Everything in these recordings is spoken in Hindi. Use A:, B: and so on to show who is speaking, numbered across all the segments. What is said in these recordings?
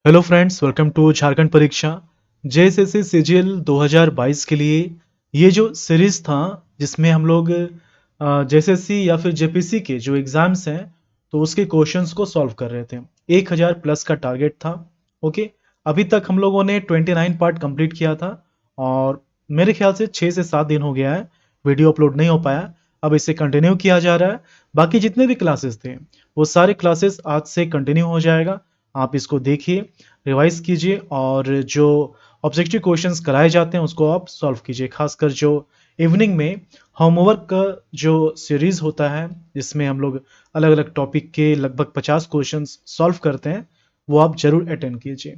A: Hello friends, welcome to Jharkhand परीक्षा जेएसएससी सीजीएल 2022 के लिए ये जो सीरीज था जिसमें हम लोग जेएसएससी या फिर जेपीसी के जो एग्जाम्स हैं तो उसके क्वेश्चंस को सॉल्व कर रहे थे। 1000 प्लस का टारगेट था। ओके, अभी तक हम लोगों ने 29 पार्ट कंप्लीट किया था और मेरे ख्याल से 6 से 7 दिन हो गया है वीडियो अपलोड नहीं हो पाया। अब इसे कंटिन्यू किया जा रहा है। बाकी जितने भी क्लासेस थे वो सारे क्लासेस आज से कंटिन्यू हो जाएगा। आप इसको देखिए, रिवाइज कीजिए और जो ऑब्जेक्टिव क्वेश्चंस कराए जाते हैं उसको आप सॉल्व कीजिए। खासकर जो इवनिंग में होमवर्क का जो सीरीज होता है जिसमें हम लोग अलग अलग टॉपिक के लगभग 50 क्वेश्चंस सॉल्व करते हैं वो आप जरूर अटेंड कीजिए।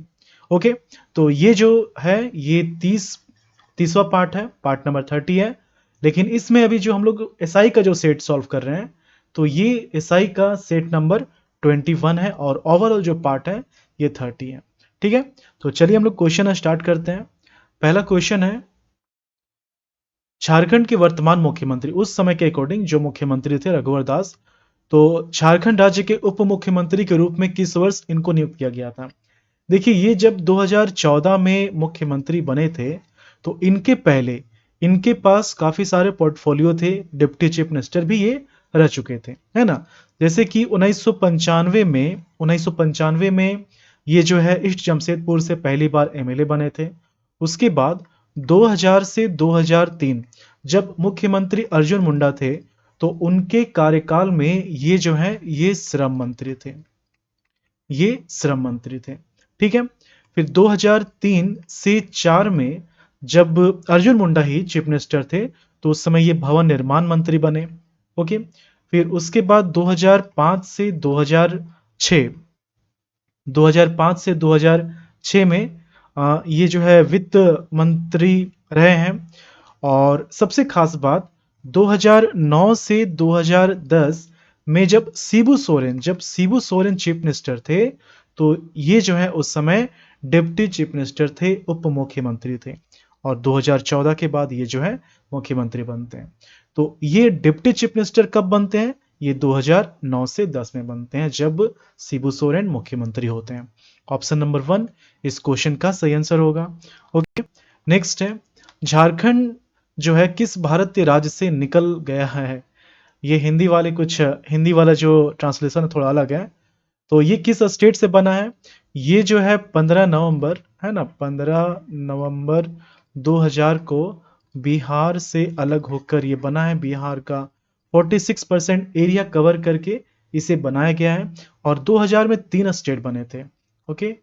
A: ओके, तो ये जो है ये 30वां पार्ट है, पार्ट नंबर 30 है। लेकिन इसमें अभी जो हम लोग एसआई का जो सेट सॉल्व कर रहे हैं तो ये एसआई का सेट नंबर 21 है और ओवरऑल जो पार्ट है ये 30 है। ठीक है, तो चलिए हम लोग क्वेश्चन स्टार्ट करते हैं। पहला क्वेश्चन है, झारखंड के वर्तमान मुख्यमंत्री उस समय के अकॉर्डिंग जो मुख्यमंत्री थे रघुवर दास, तो झारखंड राज्य के उप मुख्यमंत्री के रूप में किस वर्ष इनको नियुक्त किया गया था। देखिए, ये जब 2014 में मुख्यमंत्री बने थे तो इनके पहले इनके पास काफी सारे पोर्टफोलियो थे, डिप्टी चीफ मिनिस्टर भी ये रह चुके थे, है ना। जैसे कि 1995 में ये जो है ईस्ट जमशेदपुर से पहली बार एमएलए बने थे। उसके बाद 2000 से 2003 जब मुख्यमंत्री अर्जुन मुंडा थे तो उनके कार्यकाल में ये जो है ये श्रम मंत्री थे। ये श्रम मंत्री थे। ठीक है, फिर 2003 से 4 में जब अर्जुन मुंडा ही चीफ मिनिस्टर थे तो उस समय ये भवन निर्माण मंत्री बने। ओके, फिर उसके बाद 2005 से 2006 में ये जो है वित्त मंत्री रहे हैं। और सबसे खास बात, 2009 से 2010 में जब शिबू सोरेन चीफ मिनिस्टर थे तो ये जो है उस समय डिप्टी चीफ मिनिस्टर थे, उप मुख्यमंत्री थे। और 2014 के बाद ये जो है मुख्यमंत्री बनते हैं। तो ये डिप्टी चीफ मिनिस्टर कब बनते हैं, ये 2009 से 10 में बनते हैं जब शिबू सोरेन मुख्यमंत्री होते हैं। ऑप्शन नंबर 1 इस क्वेश्चन का सही आंसर होगा। ओके, नेक्स्ट है, झारखंड जो है किस भारतीय राज्य से निकल गया है। ये हिंदी वाला जो ट्रांसलेशन है थोड़ा अलग है। तो ये किस स्टेट से बना है, ये जो है 15 नवंबर है ना, 15 नवंबर 2000 को बिहार से अलग होकर ये बना है। बिहार का 46% एरिया कवर करके इसे बनाया गया है। और 2000 में 3 स्टेट बने थे। ओके,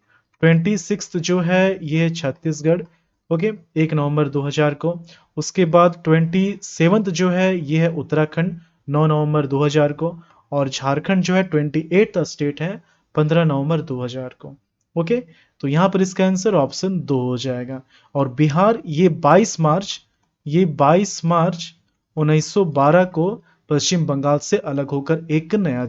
A: 26 जो है ये है छत्तीसगढ़। ओके, 1 नवंबर 2000 को। उसके बाद 27 जो है ये है उत्तराखंड, 9 नवंबर 2000 को। और झारखंड जो है 28 स्टेट है, 15 नवंबर 2000 को। ओके, तो यहां पर इसका आंसर ऑप्शन 2 हो जाएगा। और बिहार ये 22 मार्च 1912 को पश्चिम बंगाल से अलग होकर एक नया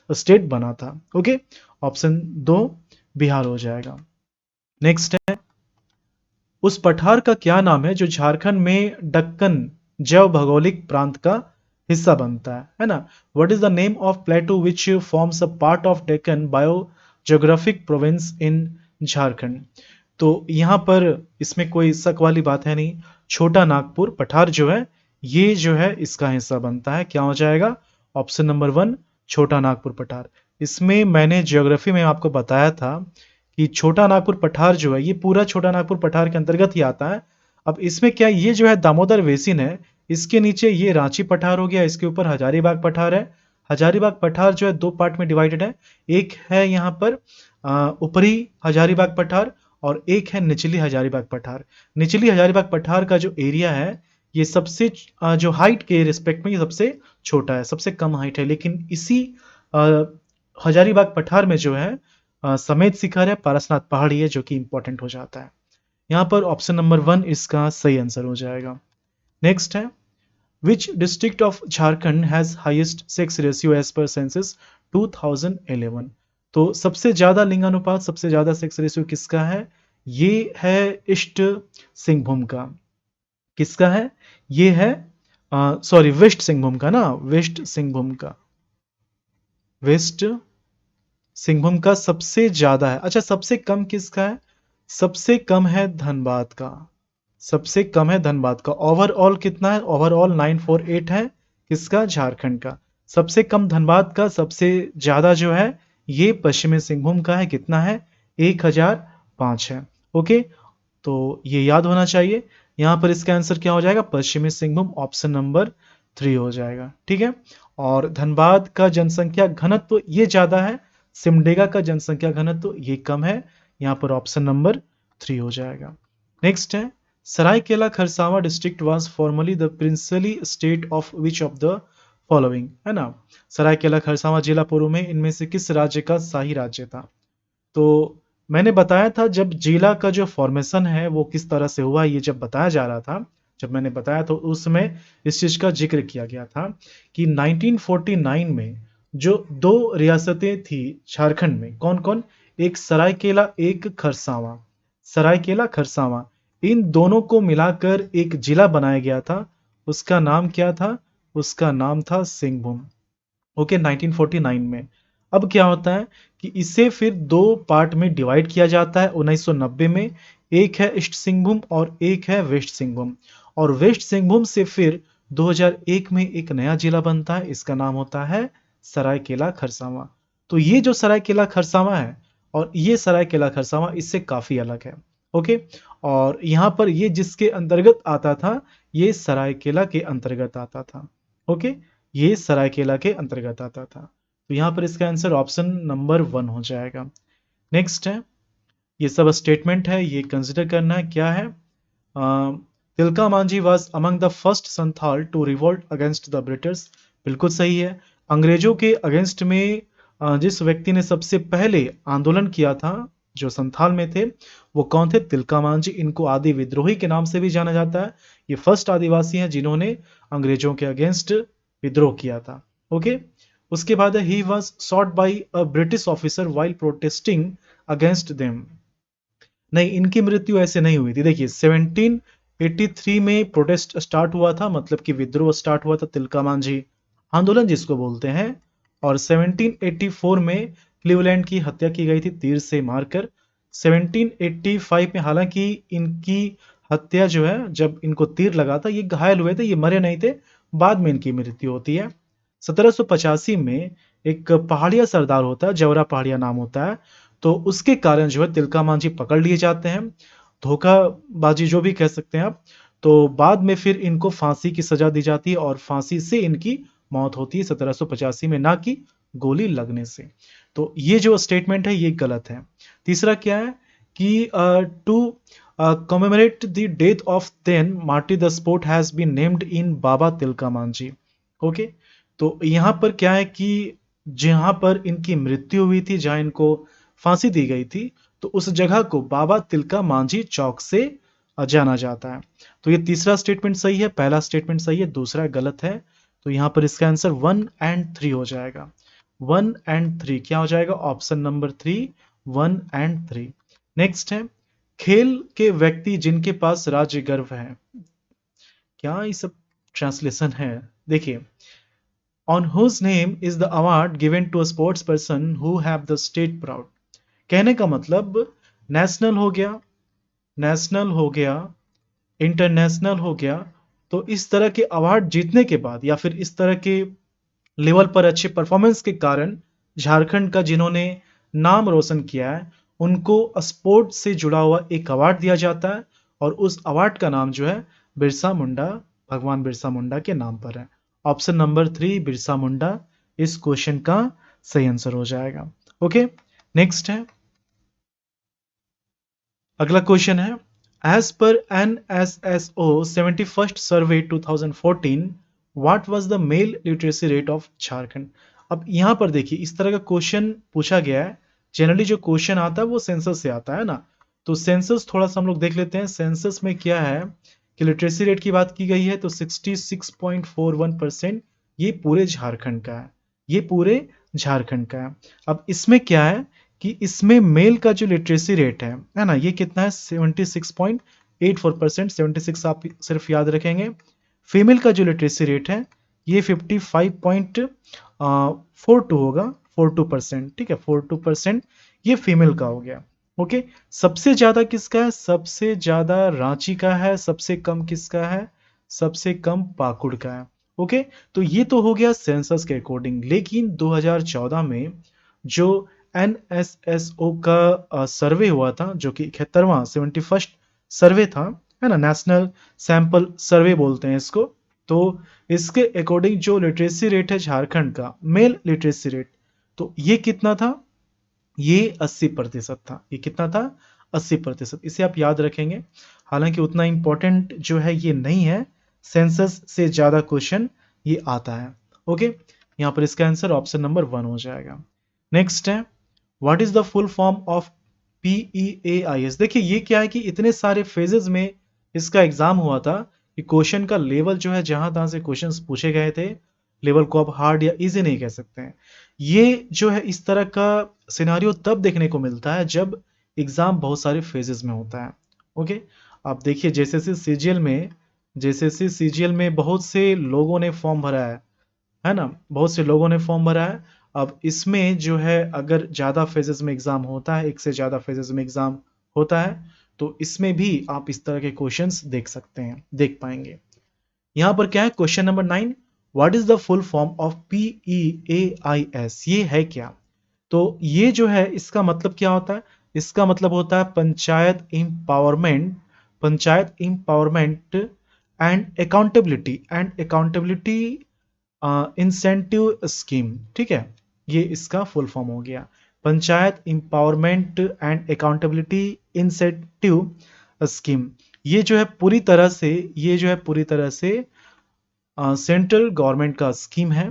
A: स्टेट बना था। ओके, ऑप्शन 2 बिहार हो जाएगा। नेक्स्ट है, उस पठार का क्या नाम है जो झारखंड में दक्कन जैव भौगोलिक प्रांत का हिस्सा बनता है ना। What is the name of प्लेटू which forms a part of Deccan bio geographic province इन झारखंड। तो यहां पर इसमें कोई शक वाली बात है नहीं। छोटा नागपुर पठार जो है ये जो है इसका हिस्सा बनता है। क्या हो जाएगा, ऑप्शन नंबर 1 छोटा नागपुर पठार। इसमें मैंने ज्योग्राफी में आपको बताया था कि छोटा नागपुर पठार जो है ये पूरा छोटा नागपुर पठार के अंतर्गत ही आता है। अब इसमें क्या, ये जो है दामोदर बेसिन है, इसके नीचे ये रांची पठार हो गया, इसके ऊपर हजारीबाग पठार है। हजारीबाग पठार जो है 2 पार्ट में डिवाइडेड है। एक है यहाँ पर ऊपरी हजारीबाग पठार और एक है निचली हजारीबाग पठार। निचली हजारीबाग पठार का जो एरिया है ये सबसे जो हाइट के रिस्पेक्ट में ये सबसे छोटा है, सबसे कम हाइट है। लेकिन इसी अ, हजारीबाग पठार में जो है समेत शिखर है, पारसनाथ पहाड़ी है जो कि इंपॉर्टेंट हो जाता है। यहाँ पर ऑप्शन नंबर 1 इसका सही आंसर हो जाएगा। नेक्स्ट है, which district of Jharkhand has highest sex ratio as per census 2011। तो सबसे ज्यादा लिंगानुपात, सबसे ज्यादा सेक्स रेशियो किसका है, ये है ईस्ट सिंहभूम का। किसका है, ये है सॉरी वेस्ट सिंहभूम का ना, वेस्ट सिंहभूम का, वेस्ट सिंहभूम का सबसे ज्यादा है। अच्छा, सबसे कम किसका है? सबसे कम है धनबाद का। सबसे कम है धनबाद का। ओवरऑल कितना है? ओवरऑल 948 है। किसका? झारखंड का। सबसे कम धनबाद का, सबसे ज्यादा जो है ये पश्चिमी सिंहभूम का है। कितना है? 1005 है। ओके, तो ये याद होना चाहिए। यहां पर इसका आंसर क्या हो जाएगा? पश्चिमी सिंहभूम, ऑप्शन नंबर 3 हो जाएगा। ठीक है। और धनबाद का जनसंख्या घनत्व ये ज्यादा है, सिमडेगा का जनसंख्या घनत्व ये कम है। यहां पर ऑप्शन नंबर 3 हो जाएगा। नेक्स्ट है, Saraikela Kharsawan district was formerly the princely state of which of the following, है ना। सरायकेला खरसावां जिला पूर्व में इनमें से किस राज्य का शाही राज्य था? तो मैंने बताया था, जब जिला का जो फॉर्मेशन है वो किस तरह से हुआ, ये जब बताया जा रहा था, जब मैंने बताया तो उसमें इस चीज का जिक्र किया गया था कि 1949 में जो दो रियासतें थी झारखंड में, कौन कौन? एक सरायकेला, एक खरसावां। सरायकेला, खरसावां, इन दोनों को मिलाकर एक जिला बनाया गया था। उसका नाम क्या था? उसका नाम था सिंहभूम। ओके, 1949 में। अब क्या होता है कि इसे फिर दो पार्ट में डिवाइड किया जाता है 1990 में। एक है ईस्ट सिंहभूम और एक है वेस्ट सिंहभूम। और वेस्ट सिंहभूम से फिर 2001 में एक नया जिला बनता है, इसका नाम होता है सरायकेला खरसावां। तो ये जो सरायकेला खरसावां है और ये सरायकेला खरसावां इससे काफी अलग है। ओके, और यहाँ पर ये जिसके अंतर्गत आता था, ये सरायकेला के अंतर्गत आता था। ओके, ये सरायकेला के अंतर्गत आता था। तो यहां पर इसका आंसर ऑप्शन नंबर 1 हो जाएगा। नेक्स्ट है, ये सब स्टेटमेंट है, ये कंसिडर करना है क्या है। Tilka Manjhi was among the first Santhal to revolt against the British. बिल्कुल सही है। अंग्रेजों के अगेंस्ट में जिस व्यक्ति ने सबसे पहले आंदोलन किया था, जो संथाल में थे, वो कौन थे? तिलका मांझी। इनको आदि विद्रोही के नाम से भी जाना जाता है। ये फर्स्ट आदिवासी हैं जिन्होंने अंग्रेजों के अगेंस्ट विद्रोह किया था। ओके, उसके बाद he was shot by a British officer while protesting against them. नहीं, इनकी मृत्यु ऐसे नहीं हुई थी। देखिए, 1783 में प्रोटेस्ट स्टार्ट हुआ था, मतलब कि विद्रोह स्टार्ट हुआ था, तिलका मांझी आंदोलन जिसको बोलते हैं। और 1784 में क्लीवलैंड की हत्या की गई थी तीर से मारकर। 1785 में हालांकि इनकी हत्या जो है, जब इनको तीर लगा था, ये घायल हुए थे, ये मरे नहीं थे। बाद में इनकी मृत्यु होती है। 1785 में एक पहाड़िया सरदार होता है, जवरा पहाड़िया नाम होता है, तो उसके कारण जो है तिलका मांझी पकड़ लिए जाते हैं। धोखाबाजी जो भी कह सकते हैं आप। तो बाद में फिर इनको फांसी की सजा दी जाती है और फांसी से इनकी मौत होती है 1785 में, ना कि गोली लगने से। तो ये जो स्टेटमेंट है ये गलत है। तीसरा क्या है कि to commemorate the death of then martyr the spot has been named in Baba Tilka Manjhi. Okay, तो यहाँ पर क्या है कि जहां पर इनकी मृत्यु हुई थी, जहां इनको फांसी दी गई थी, तो उस जगह को बाबा तिलका मांझी चौक से जाना जाता है। तो ये तीसरा स्टेटमेंट सही है, पहला स्टेटमेंट सही है, दूसरा गलत है। तो यहां पर इसका आंसर 1 एंड 3 हो जाएगा। 1 एंड 3 क्या हो जाएगा? Option number 3, 1 and 3। नेक्स्ट है, खेल के व्यक्ति जिनके पास राज्य गर्व है। क्या ये सब ट्रांसलेशन है? देखिए, on whose name is the award given to a sports person who have the state proud। कहने का मतलब नेशनल हो गया, नेशनल हो गया, इंटरनेशनल हो गया। तो इस तरह के अवार्ड जीतने के बाद या फिर इस तरह के लेवल पर अच्छे परफॉर्मेंस के कारण झारखंड का जिन्होंने नाम रोशन किया है, उनको स्पोर्ट से जुड़ा हुआ एक अवार्ड दिया जाता है। और उस अवार्ड का नाम जो है बिरसा मुंडा, भगवान बिरसा मुंडा के नाम पर है। ऑप्शन नंबर 3 बिरसा मुंडा इस क्वेश्चन का सही आंसर हो जाएगा। ओके, नेक्स्ट है, अगला क्वेश्चन है, as per NSSO 71st survey 2014 what was the male literacy rate of Jharkhand. अब यहां पर देखिए, इस तरह का क्वेश्चन पूछा गया है। जनरली जो क्वेश्चन आता है वो सेंसस से आता है ना। तो सेंसस थोड़ा सा हम लोग देख लेते हैं। सेंसस में क्या है कि लिटरेसी रेट की बात की गई है, तो 66.41% ये पूरे झारखंड का है। ये पूरे झारखंड का है। अब इसमें क्या है कि इसमें मेल का जो लिटरेसी रेट है ना, ये कितना है? 76.84%। 76 आप सिर्फ याद रखेंगे। फीमेल का जो लिटरेसी रेट है ये 55.42 होगा, 42%, ठीक है, 42% ये फीमेल का हो गया। ओके, सबसे ज्यादा किसका है? सबसे ज्यादा रांची का है, सबसे कम किसका है? सबसे कम पाकुड़ का है। ओके, तो ये तो हो गया सेंसस के अकॉर्डिंग, लेकिन 2014 में जो एनएसएसओ का सर्वे हुआ था, जो कि 71वां 71st सर्वे था, है ना, नेशनल सैंपल सर्वे बोलते हैं इसको। तो इसके अकॉर्डिंग जो लिटरेसी रेट है झारखंड का, मेल लिटरेसी रेट, तो ये कितना था? ये 80% था। ये कितना था? 80%। इसे आप याद रखेंगे। हालांकि उतना इंपॉर्टेंट जो है ये नहीं है, सेंसस से ज्यादा क्वेश्चन ये आता है। ओके, यहां पर इसका आंसर ऑप्शन नंबर 1 हो जाएगा। नेक्स्ट है, what is the full form of PEAIS? देखिए ये क्या है कि इतने सारे फेजेस में इसका एग्जाम हुआ था कि क्वेश्चन का लेवल जो है, जहां तहां से क्वेश्चंस पूछे गए थे, लेवल को आप हार्ड या इजी नहीं कह सकते हैं। ये जो है इस तरह का सिनारियो तब देखने को मिलता है जब एग्जाम बहुत सारे फेजेस में होता है। ओके, आप देखिए जैसे सीजीएल में बहुत से लोगों ने फॉर्म भरा है ना, बहुत से लोगों ने फॉर्म भरा है। अब इसमें जो है अगर ज़्यादा फेजेस में एग्ज़ाम होता है, एक से ज़्यादा फेजेस में एग्ज़ाम होता है, तो इसमें भी आप इस तरह के क्वेश्चंस देख सकते हैं, देख पाएंगे। यहाँ पर क्या है, question number 9, what is the full form of PEAIS? ये है क्या? तो ये जो है इसका मतलब क्या होता है? इसका मतलब होता है panchayat empowerment and accountability incentive scheme, ठीक है, ये इसका फुल फॉर्म हो गया, panchayat empowerment and accountability incentive scheme. ये जो है पूरी तरह से सेंट्रल गवर्नमेंट का स्कीम है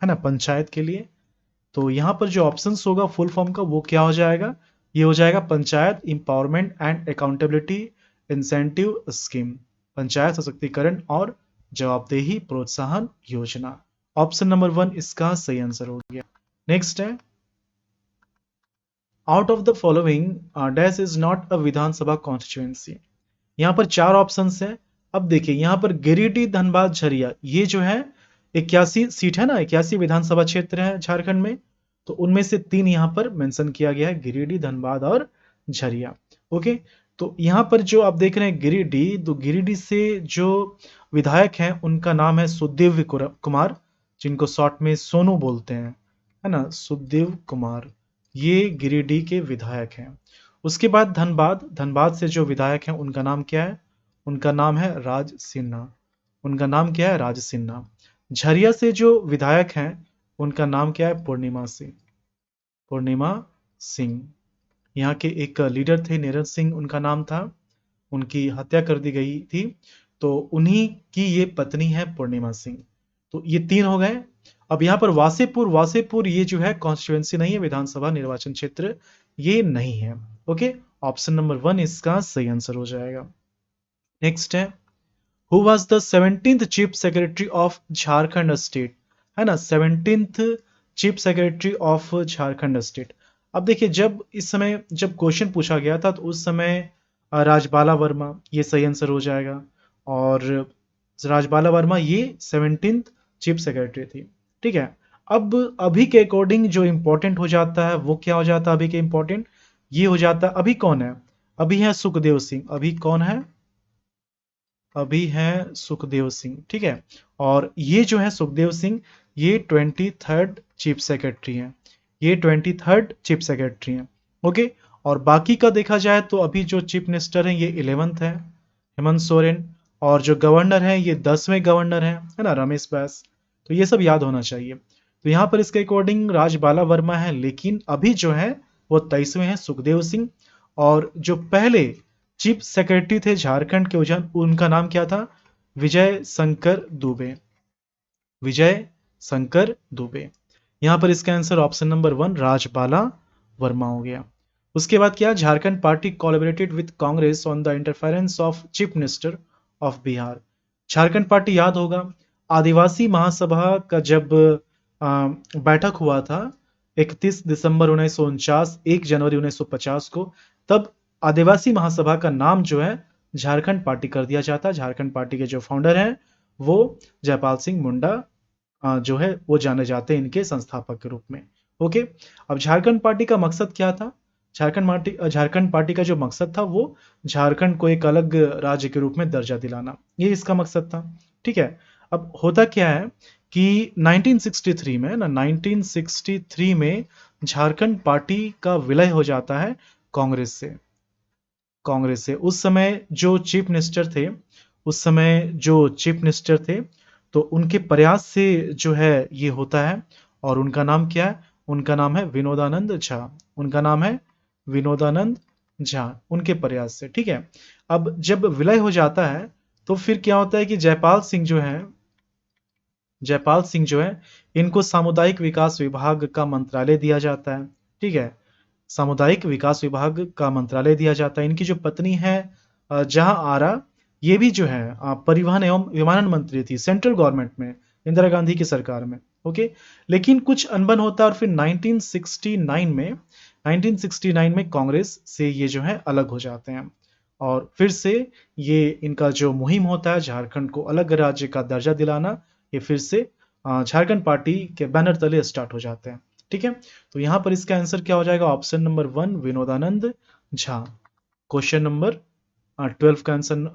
A: ना, पंचायत के लिए। तो यहाँ पर जो ऑप्शंस होगा फुल फॉर्म का, वो क्या हो जाएगा? ये हो जाएगा panchayat empowerment and accountability incentive scheme, panchayat सशक्तिकरण और जवाबदेही प्रोत्साहन योजना। ऑप्शन नंबर 1 इसका सही आंसर हो गया। नेक्स्ट है, out of the following dash is not a Vidhan Sabha constituency. यहाँ पर 4 ऑप्शंस है। अब देखिए यहाँ पर गिरिडीह, धनबाद, झरिया, ये जो है 81 सीट है ना, 81 विधानसभा क्षेत्र है झारखंड में। तो उनमें से 3 यहाँ पर मेंशन किया गया है, गिरिडीह, धनबाद और झरिया। ओके, तो यहाँ पर जो आप देख रहे हैं गिरिडीह, तो गिरिडीह से जो विधायक हैं उनका नाम है सुदेव कुमार, जिनको शॉर्ट में सोनू बोलते हैं, है ना, सुदेव कुमार, ये गिरिडीह के विधायक हैं। उसके बाद धनबाद, धनबाद से जो विधायक हैं उनका नाम क्या है? उनका नाम है राज सिन्हा। उनका नाम क्या है? राज सिन्हा। झरिया से जो विधायक हैं उनका नाम क्या है? पूर्णिमा सिंह। पूर्णिमा सिंह, यहाँ के एक लीडर थे, नीरज सिंह उनका नाम था, उनकी हत्या कर दी गई थी। तो उन्हीं की ये पत्नी है पूर्णिमा सिंह। तो ये 3 हो गए। अब यहाँ पर वासेपुर, वासेपुर ये जो है कॉन्स्टिट्यूएंसी नहीं है, विधानसभा निर्वाचन क्षेत्र ये नहीं है। ओके, ऑप्शन नंबर 1 इसका सही आंसर हो जाएगा। नेक्स्ट है, who was the 17th chief secretary of Jharkhand state? है ना, 17th chief secretary of Jharkhand state. अब देखिए जब क्वेश्चन पूछा गया था तो उस समय राजबाला वर्मा, ये सही आंसर हो जाएगा। और राजबाला वर्मा ये 17th चीफ सेक्रेटरी थी, ठीक है। अब अभी के अकॉर्डिंग जो इंपॉर्टेंट हो जाता है वो क्या हो जाता है? अभी के इंपॉर्टेंट ये हो जाता है, अभी कौन है? अभी है सुखदेव सिंह। अभी कौन है? अभी है सुखदेव सिंह, ठीक है। और ये जो है सुखदेव सिंह, ये 23rd चीफ सेक्रेटरी हैं, ये 23rd चीफ सेक्रेटरी हैं। ओके, और बाकी का देखा जाए तो अभी जो चीफ मिनिस्टर हैं ये 11th है, हेमंत सोरेन। और जो गवर्नर हैं ये 10वें गवर्नर हैं, है ना, रमेश बैस। तो ये सब याद होना चाहिए। तो यहाँ पर इसके अकॉर्डिंग राजबाला वर्मा है, लेकिन अभी जो है वो 23वें हैं, सुखदेव सिंह। और जो पहले चीफ सेक्रेटरी थे झारखंड के, उनका नाम क्या था? विजय शंकर दुबे। विजय शंकर दुबे। यहां पर इसका answer option number 1 Rajbala Verma हो गया। उसके बाद क्या? Jharkhand party collaborated with Congress on the interference of chief minister of Bihar. Jharkhand party याद होगा, आदिवासी महासभा का जब बैठक हुआ था 31 दिसंबर 1949, 1 जनवरी 1950 को, तब आदिवासी महासभा का नाम जो है झारखंड पार्टी कर दिया जाता है। झारखंड पार्टी के जो फाउंडर हैं वो जयपाल सिंह मुंडा जो है वो जाने जाते हैं इनके संस्थापक के रूप में। ओके, अब झारखंड पार्टी का मकसद क्या था? झारखंड पार्टी का जो मकसद था वो झारखंड को एक अलग राज्य के रूप में दर्जा दिलाना, ये इसका मकसद था। ठीक है, अब होता क्या है कि 1963 में ना 1963 में झारखंड पार्टी का विलय हो जाता है कांग्रेस से। उस समय जो चीफ मिनिस्टर थे, तो उनके प्रयास से जो है ये होता है, और उनका नाम क्या है? उनका नाम है विनोदानंद झा। उनका नाम है विनोदानंद झा, उनके प्रयास से। ठीक है, अब जब विलय हो जाता है तो फिर क्या होता है कि जयपाल सिंह जो है इनको सामुदायिक विकास विभाग का मंत्रालय दिया जाता है। ठीक है, सामुदायिक विकास विभाग का मंत्रालय दिया जाता है। इनकी जो पत्नी है जहां आरा, ये भी जो है परिवहन एवं विमानन मंत्री थी सेंट्रल गवर्नमेंट में, इंदिरा गांधी की सरकार में। ओके, लेकिन कुछ अनबन होता है और फिर 1969 में कांग्रेस से ये जो है अलग हो जाते हैं, और फिर से ये इनका जो मुहिम होता है झारखंड को अलग राज्य का दर्जा दिलाना, ये फिर से झारखंड पार्टी के बैनर तले स्टार्ट हो जाते हैं। ठीक है, तो यहां पर इसका आंसर क्या हो जाएगा? Option number 1 Vinodanand Jha. Question number 12 का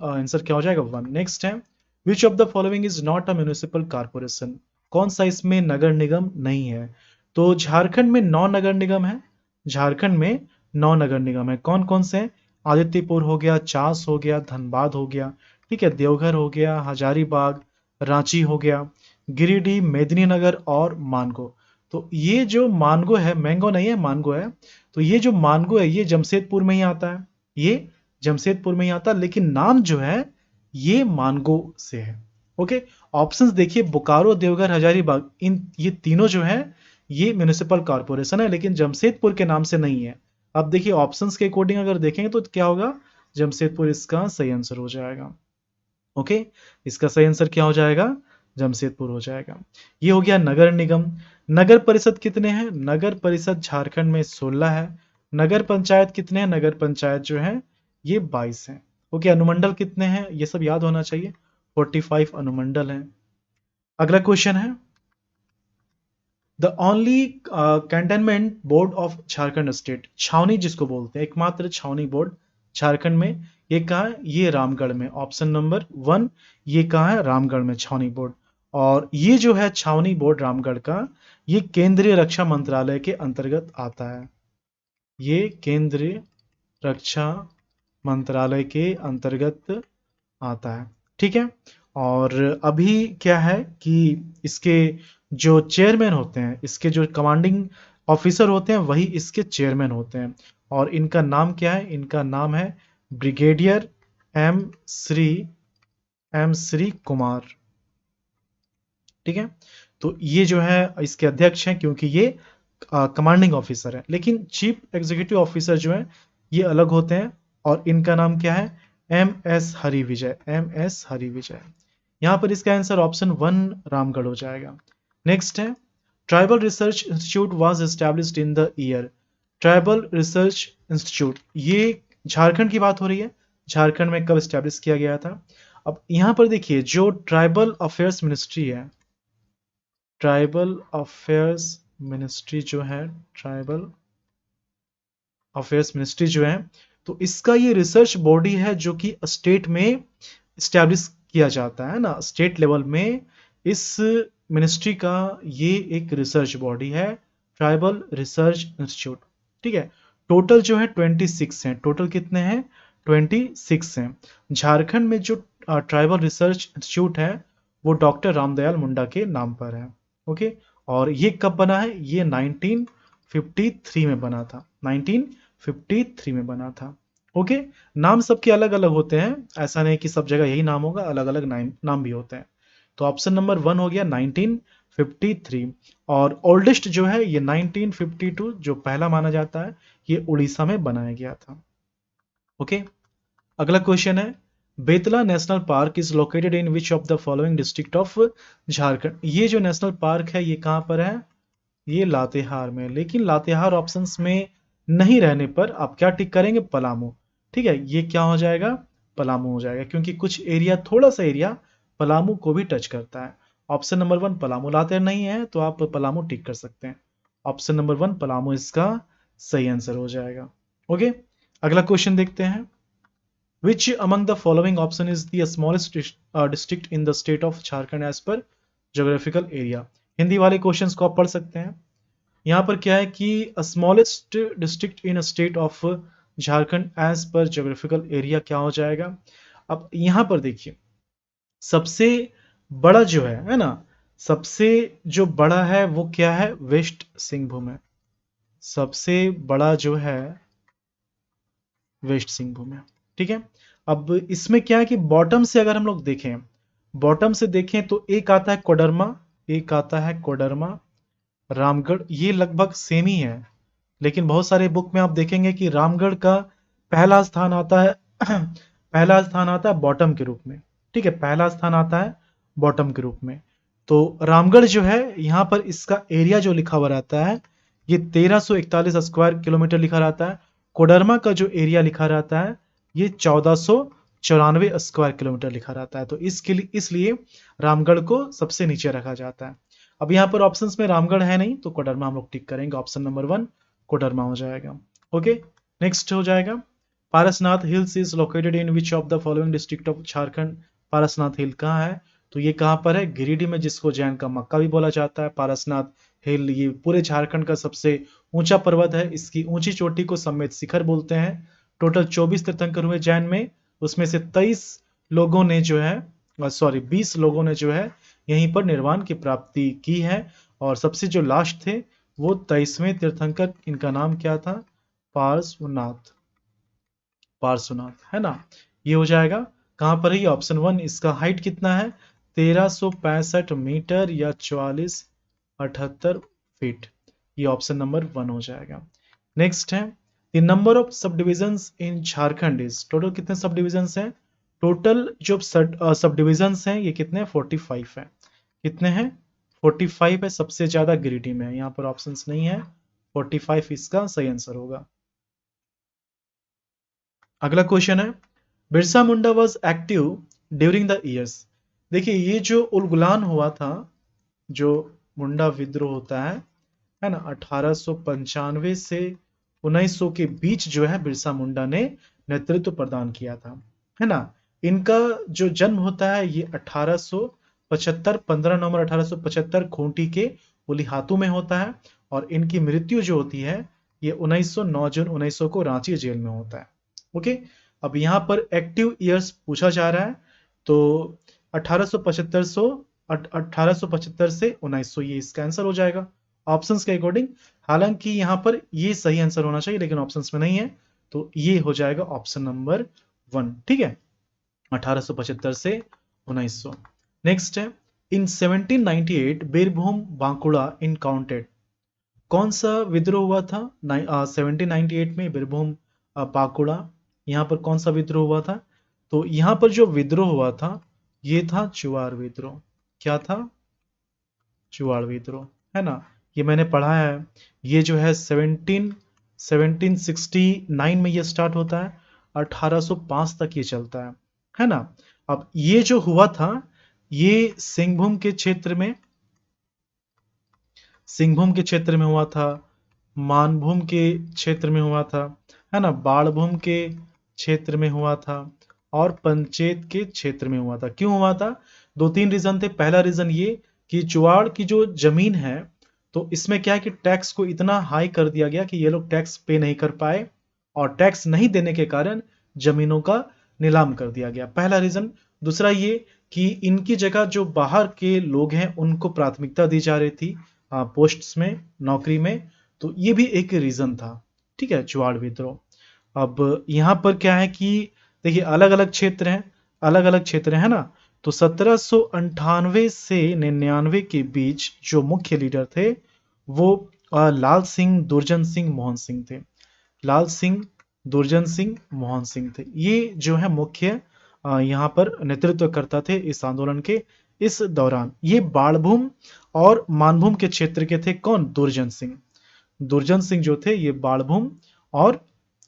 A: आंसर क्या हो जाएगा? 1। नेक्स्ट है, विच of the following is not a municipal corporation? कौन सा इसमें नगर निगम नहीं है? तो झारखंड में 9 नगर निगम है। झारखंड में 9 नगर निगम है। कौन कौन से हैं? आदित्यपुर हो गया, चास हो गया, धनबाद हो गया, ठीक है, देवघर हो गया, हजारीबाग, रांची हो गया, गिरिडीह, मेदिनीनगर और मानगो। तो ये जो मानगो है, मैंगो नहीं है, मानगो है। तो ये जो मानगो है ये जमशेदपुर में ही आता है, ये जमशेदपुर में ही आता है, लेकिन नाम जो है ये मानगो से है। ओके, ऑप्शंस देखिए, बोकारो, देवघर, हजारीबाग, इन ये तीनों जो है ये म्युनिसिपल कॉर्पोरेशन है, लेकिन जमशेदपुर के नाम से नहीं है। अब देखिए ऑप्शंस के अकॉर्डिंग अगर देखेंगे तो क्या होगा? जमशेदपुर इसका सही आंसर हो जाएगा। ओके, इसका सही आंसर क्या हो जाएगा? जमशेदपुर हो जाएगा। ये हो गया नगर निगम। नगर परिषद कितने हैं? नगर परिषद झारखंड में 16 है। नगर पंचायत कितने हैं? नगर पंचायत जो है ये 22 हैं। ओके, अनुमंडल कितने हैं? ये सब याद होना चाहिए, 45 अनुमंडल हैं। अगला क्वेश्चन है, the only cantonment board of Jharkhand state, छावनी जिसको बोलते हैं, एकमात्र छावनी बोर्ड झारखंड में, ये कहाँ है? ये रामगढ़ में। ऑप्शन नंबर 1, ये कहाँ है? रामगढ़ में छावनी बोर्ड। और ये जो है छावनी बोर्ड रामगढ़ का, ये केंद्रीय रक्षा मंत्रालय के अंतर्गत आता है। ये केंद्रीय रक्षा मंत्रालय के अंतर्गत आता है। ठीक है, और अभी क्या है कि इसके जो चेयरमैन होते हैं, इसके जो कमांडिंग ऑफिसर होते हैं, वही इसके चेयरमैन होते हैं। और इनका नाम क्या है? इनका नाम है ब्रिगेडियर एम श्री कुमार। ठीक है, तो ये जो है इसके अध्यक्ष हैं, क्योंकि ये कमांडिंग ऑफिसर है, लेकिन चीफ एग्जीक्यूटिव ऑफिसर जो है ये अलग होते हैं, और इनका नाम क्या है? एम एस हरि विजय। यहां पर इसका आंसर ऑप्शन 1 रामगढ़ हो जाएगा। नेक्स्ट है, tribal research institute was established in the year. Tribal research institute, ये झारखंड की बात हो रही है, झारखंड में कब एस्टैब्लिश किया गया था? अब यहां पर देखिए, जो ट्राइबल अफेयर्स मिनिस्ट्री है, ट्राइबल अफेयर्स मिनिस्ट्री जो है, ट्राइबल अफेयर्स मिनिस्ट्री जो है, तो इसका ये रिसर्च बॉडी है जो कि स्टेट में स्टैब्लिश किया जाता है ना, स्टेट लेवल में इस मिनिस्ट्री का ये एक रिसर्च बॉडी है, ट्राइबल रिसर्च इंस्टीट्यूट। ठीक है, टोटल जो है 26 हैं। टोटल कितने हैं? 26 हैं। झारखंड में जो ट्राइबल रिसर्च इंस्टीट्यूट है वो डॉक्टर रामदयाल मुंडा के नाम पर है। ओके, और ये कब बना है? ये 1953 में बना था, 1953 में बना था। ओके, नाम सबके अलग अलग होते हैं, ऐसा नहीं कि सब जगह यही नाम होगा, अलग अलग नाम भी होते हैं। तो ऑप्शन नंबर 1 हो गया 1953। और ओल्डेस्ट जो है ये 1952 जो पहला माना जाता है, ये उड़ीसा में बनाया गया था। ओके, अगला क्वेश्चन है, Betla national park is located in which of the following district of Jharkhand. ये जो नेशनल पार्क है ये कहां पर है? ये लातेहार में। लेकिन लातेहार ऑप्शंस में नहीं रहने पर आप क्या टिक करेंगे? पलामू। ठीक है, ये क्या हो जाएगा? पलामू हो जाएगा, क्योंकि कुछ एरिया, थोड़ा सा एरिया पलामू को भी टच करता है। Option number 1 Palamu. लातेहार नहीं है तो आप पलामू टिक कर सकते हैं। ऑप्शन नंबर 1 पलामू इसका सही आंसर हो जाएगा। ओके, अगला क्वेश्चन देखते हैं। Which among the following option is the smallest district in the state of Jharkhand as per geographical area? Hindi वाले क्वेश्चंस को आप पढ़ सकते हैं। यहाँ पर क्या है कि smallest district in state of Jharkhand as per geographical area क्या हो जाएगा। अब यहाँ पर देखिए, सबसे बड़ा जो है ना, सबसे जो बड़ा है वो क्या है, वेस्ट सिंहभूम है। सबसे बड़ा जो है वेस्ट सिंहभूम है, ठीक है। अब इसमें क्या है कि बॉटम से अगर हम लोग देखें, बॉटम से देखें तो एक आता है कोडरमा, एक आता है कोडरमा, रामगढ़, ये लगभग सेम ही है। लेकिन बहुत सारे बुक में आप देखेंगे कि रामगढ़ का पहला स्थान आता है पहला स्थान आता है बॉटम के रूप में, ठीक है, पहला स्थान आता है बॉटम के रूप में। तो रामगढ़ जो है यहाँ पर इसका एरिया जो लिखा हुआ रहता है ये 1341 स्क्वायर किलोमीटर लिखा रहता है। कोडरमा का जो एरिया लिखा रहता है ये 1494 स्क्वायर किलोमीटर लिखा रहता है। तो इसके लिए इसलिए रामगढ़ को सबसे नीचे रखा जाता है। अब यहाँ पर ऑप्शंस में रामगढ़ है नहीं तो कोडरमा हम लोग टिक करेंगे, ऑप्शन नंबर 1 कोडरमा हो जाएगा। ओके, नेक्स्ट हो जाएगा Parasnath hills is located in which of the following district of Jharkhand. Parasnath hill कहाँ है, तो ये कहाँ पर है, गिरिडीह में, जिसको जैन का मक्का भी बोला जाता है। पारसनाथ हिल ये पूरे झारखंड का सबसे ऊंचा पर्वत है। इसकी ऊंची चोटी को समेत शिखर बोलते हैं। टोटल 24 तीर्थंकर हुए जैन में, उसमें से 23 लोगों ने जो है 20 लोगों ने जो है यहीं पर निर्वाण की प्राप्ति की है। और सबसे जो लास्ट थे वो 23वें तीर्थंकर, इनका नाम क्या था, पार्श्वनाथ, पार्श्वनाथ है ना। ये हो जाएगा कहां पर है, ये ऑप्शन 1। इसका हाइट कितना है, 1365 मीटर या 4478 फीट। ये ऑप्शन नंबर 1 हो जाएगा। नेक्स्ट है द नंबर ऑफ सब divisions in Jharkhand is, total कितने सब डिविजन्स हैं, टोटल जो सब डिविजन्स हैं ये कितने हैं, 45 है। कितने हैं, 45 है। सबसे ज्यादा गिरिडीह में है, यहाँ पर ऑप्शंस नहीं है, 45 इसका सही आंसर होगा। अगला क्वेश्चन है Birsa Munda was active during the years. देखिए ये जो उलगुलान हुआ था, जो मुंडा विद्रोह होता है ना, 1895 से 1900 के बीच जो है बिरसा मुंडा ने नेतृत्व प्रदान किया था, है ना। इनका जो जन्म होता है ये 1875 15 नवंबर 1875 खूंटी के उलिहातू में होता है। और इनकी मृत्यु जो होती है ये 1909 जून 1900 को रांची जेल में होता है। ओके, अब यहाँ पर एक्टिव ईयर्स पूछा जा रहा है तो 1875 से 1900 ये इसका आंसर हो जाएगा ऑप्शंस के अकॉर्डिंग। हालांकि यहाँ पर ये सही आंसर होना चाहिए लेकिन ऑप्शंस में नहीं है, तो ये हो जाएगा ऑप्शन नंबर 1, ठीक है, 1875 से 1900। नेक्स्ट है इन 1798 बीरभूम बांकुड़ा इनकाउंटेड, कौन सा विद्रोह हुआ था 1798 में बीरभूम बांकुड़ा, यहाँ पर कौन सा विद्रोह हुआ था, तो यहाँ पर जो विद्रोह हुआ था ये था चुवाड़ विद्रोह। क्या था, चुवाड़ विद्रोह, है ना। ये मैंने पढ़ा है, ये जो है 1769 में ये स्टार्ट होता है, 1805 तक ये चलता है ना। अब ये जो हुआ था ये सिंहभूम के क्षेत्र में, सिंहभूम के क्षेत्र में हुआ था, मानभूम के क्षेत्र में हुआ था, है ना, बाणभूम के क्षेत्र में हुआ था और पंचेत के क्षेत्र में हुआ था। क्यों हुआ था, 2-3 रीजन थे। पहला रीजन ये कि चुवाड़ की जो जमीन है तो इसमें क्या है कि टैक्स को इतना हाई कर दिया गया कि ये लोग टैक्स पे नहीं कर पाए और टैक्स नहीं देने के कारण जमीनों का नीलाम कर दिया गया, पहला रीजन। दूसरा ये कि इनकी जगह जो बाहर के लोग हैं उनको प्राथमिकता दी जा रही थी पोस्ट्स में, नौकरी में, तो ये भी एक रीजन था, ठीक है, चुवाड़ विद्रोह। अब यहाँ पर क्या है कि देखिए अलग अलग क्षेत्र हैं, अलग अलग क्षेत्र है ना। तो 1798 से 99 के बीच जो मुख्य लीडर थे वो लाल सिंह, दुर्जन सिंह, मोहन सिंह थे। लाल सिंह, दुर्जन सिंह, मोहन सिंह थे, ये जो है मुख्य यहाँ पर नेतृत्व करता थे इस आंदोलन के इस दौरान। ये बाणभूम और मानभूम के क्षेत्र के थे, कौन, दुर्जन सिंह। दुर्जन सिंह जो थे ये बाणभूम और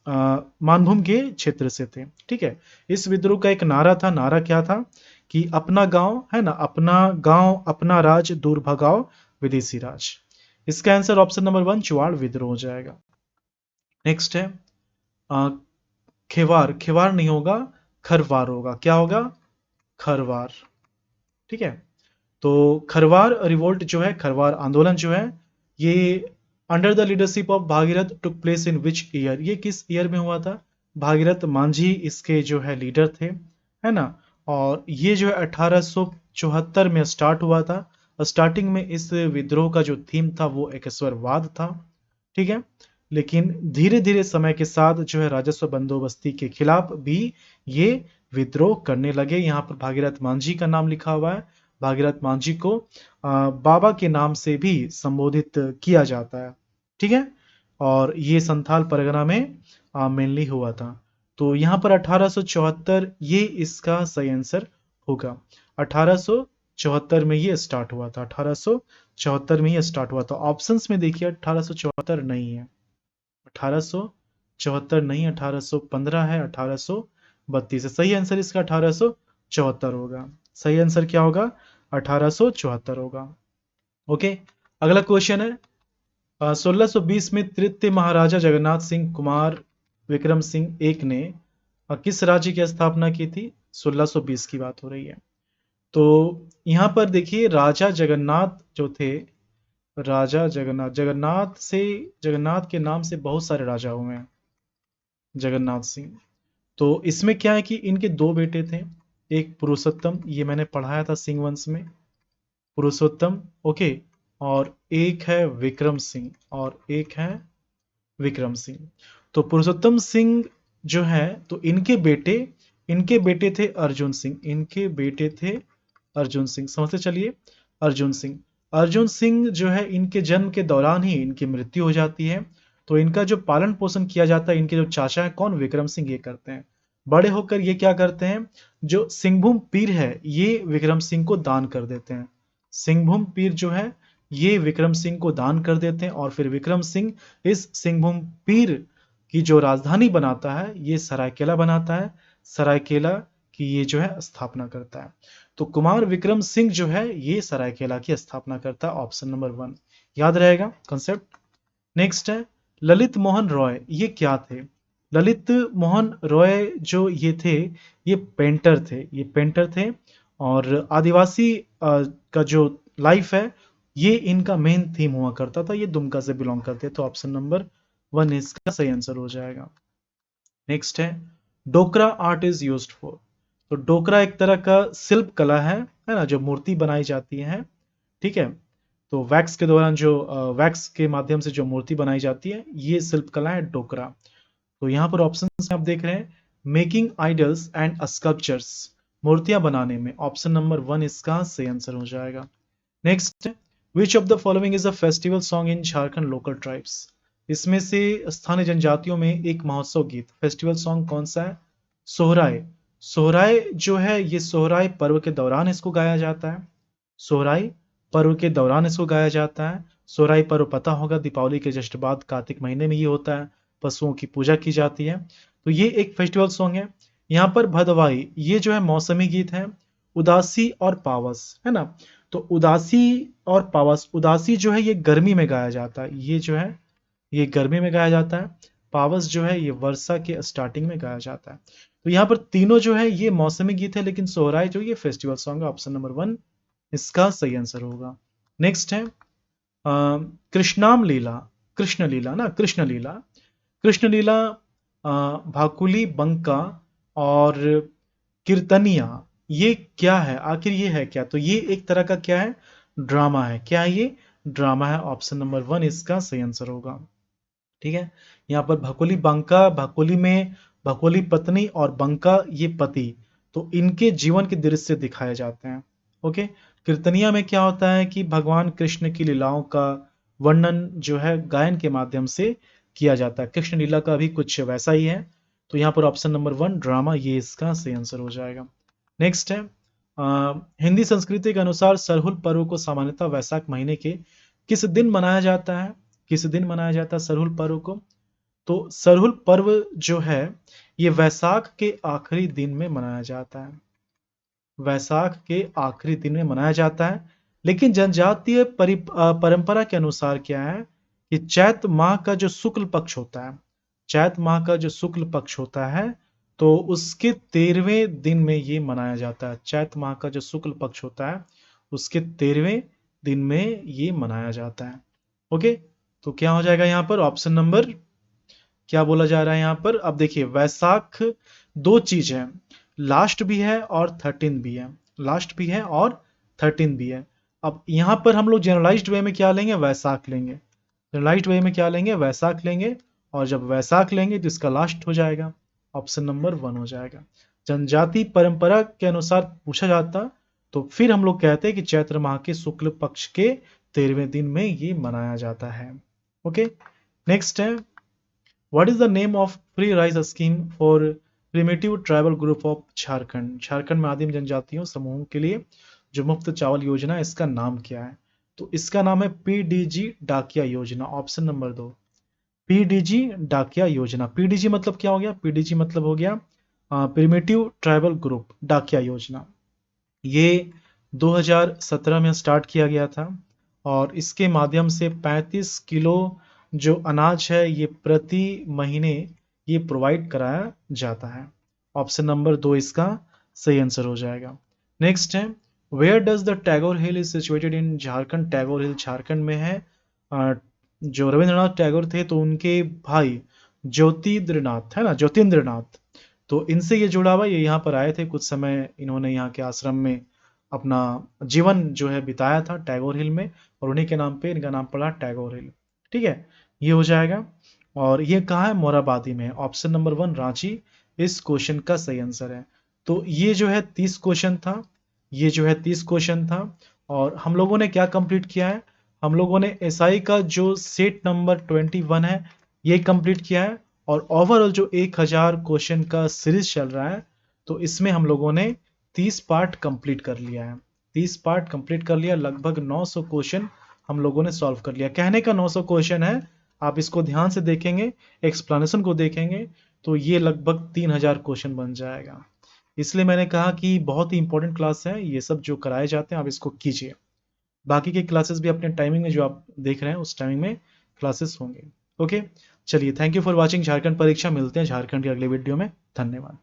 A: मानभूम के क्षेत्र से थे, ठीक है। इस विद्रोह का एक नारा था, नारा क्या था कि अपना गांव, है ना, अपना गांव अपना राज दूर भगाओ विदेशी राज। इसका आंसर ऑप्शन नंबर 1 चुआड़ विद्रोह हो जाएगा। नेक्स्ट है खेवार, खेवार नहीं होगा, खरवार होगा। क्या होगा? खरवार। ठीक है, तो खरवार रिवोल्ट जो है, खरवार आंदोलन जो है, ये under the leadership of Bhagirath took place in which year, ये किस ईयर में हुआ था? भागीरथ मांझी इसके जो है लीडर थे, है ना। और ये जो है 1874 में स्टार्ट हुआ था। स्टार्टिंग में इस विद्रोह का जो थीम था वो एकेश्वरवाद था। ठीक है, लेकिन धीरे धीरे समय के साथ जो है राजस्व बंदोबस्ती के खिलाफ भी ये विद्रोह करने लगे। यहाँ पर भागीरथ मांझी का नाम लिखा हुआ है। भागीरथ मांझी को बाबा के नाम से भी संबोधित किया जाता है। ठीक है, और ये संथाल परगना में मेनली हुआ था। तो यहाँ पर 1874 ये इसका सही आंसर होगा। 1874 में ये स्टार्ट हुआ था। 1874 में ये स्टार्ट हुआ था। ऑप्शंस में देखिए 1874 नहीं है, 1874 नहीं, 1815 है, 1832 है। सही आंसर इसका 1874 होगा। सही आंसर क्या होगा? 1874 होगा। ओके, अगला क्वेश्चन है 1620 में तृतीय महाराजा जगन्नाथ सिंह कुमार विक्रम सिंह एक ने किस राज्य की स्थापना की थी? 1620 की बात हो रही है। तो यहाँ पर देखिए राजा जगन्नाथ जो थे, राजा जगन्नाथ, जगन्नाथ के नाम से बहुत सारे राजा हुए हैं, जगन्नाथ सिंह। तो इसमें क्या है कि इनके दो बेटे थे, एक पुरुषोत्तम, ये मैंने पढ़ाया था सिंह वंश में, पुरुषोत्तम। ओके, और एक है विक्रम सिंह, और एक है विक्रम सिंह। तो पुरुषोत्तम सिंह जो है, तो इनके बेटे थे अर्जुन सिंह, इनके बेटे थे अर्जुन सिंह। समझते चलिए, अर्जुन सिंह, अर्जुन सिंह जो है इनके जन्म के दौरान ही इनकी मृत्यु हो जाती है। तो इनका जो पालन पोषण किया जाता है, इनके जो चाचा है कौन? विक्रम सिंह, ये करते हैं। बड़े होकर ये क्या करते हैं? जो सिंहभूम पीर है ये विक्रम सिंह को दान कर देते हैं। सिंहभूम पीर जो है ये विक्रम सिंह को दान कर देते हैं, और फिर विक्रम सिंह इस सिंहभूम पीर की जो राजधानी बनाता है ये सरायकेला बनाता है। सरायकेला की ये जो है स्थापना करता है। तो कुमार विक्रम सिंह जो है ये सरायकेला की स्थापना करता है। ऑप्शन नंबर 1 याद रहेगा कॉन्सेप्ट। नेक्स्ट है ललित मोहन रॉय, ये क्या थे? ललित मोहन रॉय जो ये थे, ये पेंटर थे, ये पेंटर थे। और आदिवासी का जो लाइफ है ये इनका मेन थीम हुआ करता था। ये दुमका से बिलोंग करते, तो ऑप्शन नंबर 1 इसका सही आंसर हो जाएगा। नेक्स्ट है डोकरा आर्ट इज यूज्ड फॉर। तो डोकरा एक तरह का शिल्प कला है ना, जो मूर्ति बनाई जाती है। ठीक है, तो वैक्स के दौरान जो वैक्स के माध्यम से जो मूर्ति बनाई जाती है ये शिल्प कला है डोकरा। तो यहाँ पर ऑप्शन आप देख रहे हैं मेकिंग आइडल्स एंड स्कल्पचर्स, मूर्तियां बनाने में। ऑप्शन नंबर 1 इसका सही आंसर हो जाएगा। Next, which of the following is a festival song in Jharkhand local tribes. इसमें से स्थानीय जनजातियों में एक महोत्सव गीत, फेस्टिवल सॉन्ग कौन सा है? सोहराय। सोहराय जो है ये सोहराय पर्व के दौरान इसको गाया जाता है। सोहराय पर्व के दौरान इसको गाया जाता है। सोहराय पर्व पता होगा दीपावली के जस्ट बाद कार्तिक महीने में ये होता है, पशुओं की पूजा की जाती है। तो ये एक फेस्टिवल सॉन्ग है। यहाँ पर भदवाई ये जो है मौसमी गीत है। उदासी और पावस है ना, तो उदासी और पावस, उदासी जो है ये गर्मी में गाया जाता है, ये जो है ये गर्मी में गाया जाता है। पावस जो है ये वर्षा के स्टार्टिंग में गाया जाता है। तो यहाँ पर तीनों जो है ये मौसमी गीत है, लेकिन सोहराय जो ये फेस्टिवल सॉन्ग है। ऑप्शन नंबर 1 इसका सही आंसर होगा। नेक्स्ट है कृष्णाम लीला, कृष्ण लीला ना, कृष्ण लीला, कृष्ण लीला भाकुली बंका और कीर्तनिया, ये क्या है? आखिर ये है क्या? तो ये एक तरह का क्या है? ड्रामा है। क्या है ये? ड्रामा है। ऑप्शन नंबर 1 इसका सही आंसर होगा। ठीक है, यहाँ पर भकोली बंका, भकोली में भकोली पत्नी और बंका ये पति, तो इनके जीवन के दृश्य दिखाए जाते हैं। ओके, कीर्तनिया में क्या होता है कि भगवान कृष्ण की लीलाओं का वर्णन जो है गायन के माध्यम से किया जाता है। कृष्ण लीला का भी कुछ वैसा ही है। तो यहाँ पर ऑप्शन नंबर 1 ड्रामा ये इसका सही आंसर हो जाएगा। नेक्स्ट है हिंदी संस्कृति के अनुसार सरहुल पर्व को सामान्यतः वैशाख महीने के किस दिन मनाया जाता है? किस दिन मनाया जाता है सरहुल पर्व को? तो सरहुल पर्व जो है ये वैशाख के आखिरी दिन में मनाया जाता है। वैशाख के आखिरी दिन में मनाया जाता है, लेकिन जनजातीय परंपरा के अनुसार क्या है कि चैत माह का जो शुक्ल पक्ष होता है, चैत माह का जो शुक्ल पक्ष होता है, तो उसके 13वें दिन में ये मनाया जाता है। चैत माह का जो शुक्ल पक्ष होता है, उसके 13वें दिन में ये मनाया जाता है। ओके, तो क्या हो जाएगा यहाँ पर ऑप्शन नंबर, क्या बोला जा रहा है यहाँ पर? अब देखिए वैसाख दो चीज है, लास्ट भी है और 13 भी है, लास्ट भी है और 13 भी है। अब यहाँ पर हम लोग जनरलाइज्ड वे में क्या लेंगे? वैसाख लेंगे। जनरलाइज्ड वे में क्या लेंगे? वैसाख लेंगे। और जब वैसाख लेंगे तो इसका लास्ट हो जाएगा, ऑप्शन नंबर 1 हो जाएगा। जनजाति परंपरा के अनुसार पूछा जाता तो फिर हम लोग कहते हैं कि चैत्र माह के शुक्ल पक्ष के 13वें दिन में ये मनाया जाता है। ओके, नेक्स्ट है, what is the name of free rice scheme for primitive tribal group of Jharkhand? Jharkhand में आदिम जनजातियों समूह के लिए जो मुफ्त चावल योजना है, इसका नाम क्या है? तो इसका नाम है पीडीजी डाकिया योजना, ऑप्शन नंबर 2, पीडीजी डाकिया योजना। पीडीजी मतलब क्या हो गया? पीडीजी मतलब हो गया प्रिमिटिव ट्राइबल ग्रुप डाकिया योजना। ये 2017 में स्टार्ट किया गया था और इसके माध्यम से 35 किलो जो अनाज है ये प्रति महीने ये प्रोवाइड कराया जाता है। ऑप्शन नंबर 2 इसका सही आंसर हो जाएगा। नेक्स्ट है, where does the Tagore hill is situated in Jharkhand? Tagore hill Jharkhand में है। जो रविंद्रनाथ टैगोर थे तो उनके भाई ज्योतिन्द्रनाथ है ना, ज्योतिन्द्रनाथ, तो इनसे ये जुड़ा हुआ, ये यहाँ पर आए थे कुछ समय, इन्होंने यहाँ के आश्रम में अपना जीवन जो है बिताया था टैगोर हिल में, और उन्हीं के नाम पे इनका नाम पड़ा टैगोर हिल। ठीक है, ये हो जाएगा। और ये कहाँ है? मोराबादी में। ऑप्शन नंबर 1 रांची इस क्वेश्चन का सही आंसर है। तो ये जो है 30 क्वेश्चन था, ये जो है 30 क्वेश्चन था। और हम लोगों ने क्या कंप्लीट किया है? हम लोगों ने एसआई का जो सेट नंबर 21 है ये कंप्लीट किया है। और ओवरऑल जो 1000 क्वेश्चन का सीरीज चल रहा है, तो इसमें हम लोगों ने 30 पार्ट कंप्लीट कर लिया है। 30 पार्ट कंप्लीट कर लिया, लगभग 900 क्वेश्चन हम लोगों ने सॉल्व कर लिया। कहने का 900 क्वेश्चन है, आप इसको ध्यान से देखेंगे, एक्सप्लेनेशन को देखेंगे, तो ये लगभग 3000 क्वेश्चन बन जाएगा। इसलिए मैंने कहा कि बहुत ही इंपॉर्टेंट क्लास है, ये सब जो कराए जाते हैं आप इसको कीजिए। बाकी के क्लासेस भी अपने टाइमिंग में जो आप देख रहे हैं उस टाइमिंग में क्लासेस होंगे। ओके, चलिए, thank you for watching Jharkhand परीक्षा। मिलते हैं झारखंड के अगले वीडियो में। धन्यवाद।